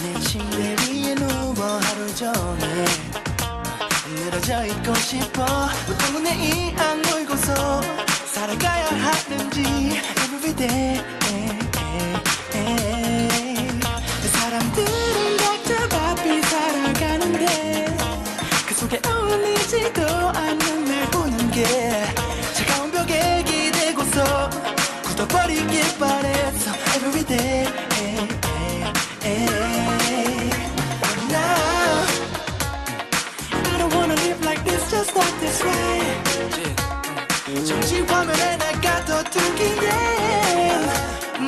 내 침대 위에 누워 하루 종일 늘어져 있고 싶어 보통은 내 이악 물고서 살아가야 하는지 everyday 사람들은 각자 바삐 살아가는데 그 속에 어울리지도 않는 날 보는 게 차가운 벽에 기대고서 굳어버리길 바랬어 everyday now I don't wanna live like this just not this way 정지 화면에 날 가둬두기에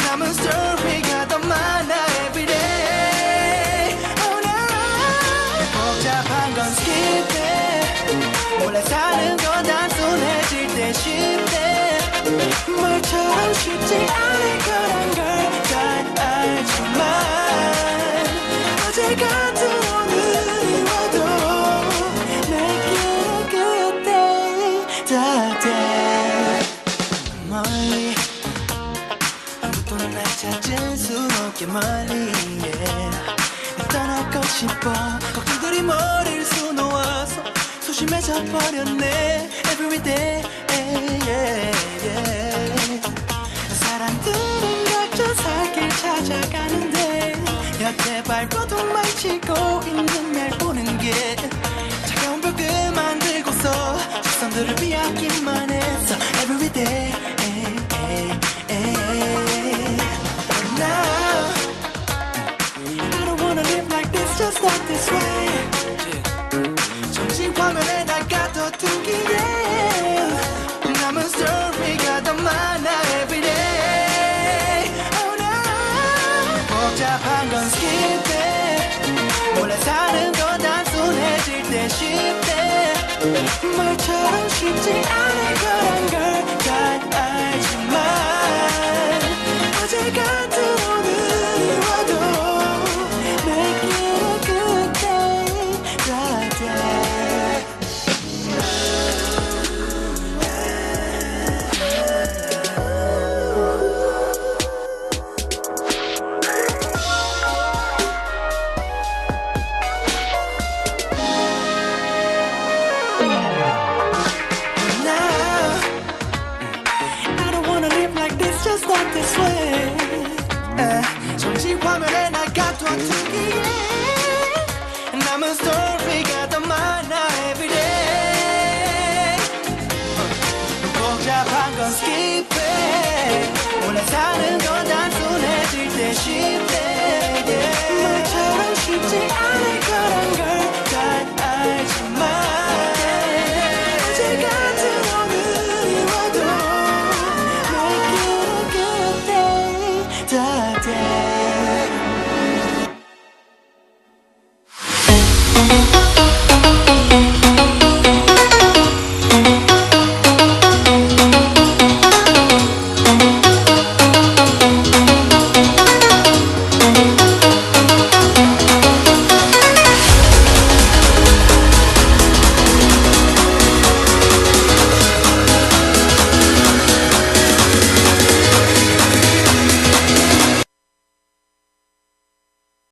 남은 스토리가 더 많아 everyday oh no 복잡한 건 skip 몰래 사는 건 단순해질 때 쉽대 말처럼 쉽지 않을 거란 걸 잘 알지만 어제 같은 오늘이 와도 날 길을 그때 다 멀리 아무도 날 찾을 수 없게 멀리 난 떠나고 싶어 걱정들이 머리를 놓아서 소심해져 버렸네 everyday 사람들은 각자 살 길 찾아가는 발버둥 말치고 있는 날 보는 게 차가운 벽을 만들고서 시선들을 피하기만 했어 everyday Now I don't wanna live like this just like this way 정지 화면에 날 가둬두기에 남은 스토리가 더 많아 everyday Oh no 복잡한 건 skip it 몰래 사는 건 단순해질 때 쉽대 말처럼 쉽지 않을 거란 걸 잘 알지만 어제 같은 오늘 와도 Make it a good day that day Now I don't wanna live like this just like this way 정지 화면에 날 가둬두기에 남은 스토리가 더 많아 everyday 복잡한 건 skip it 몰래 사는 건 단순해질 때 쉽대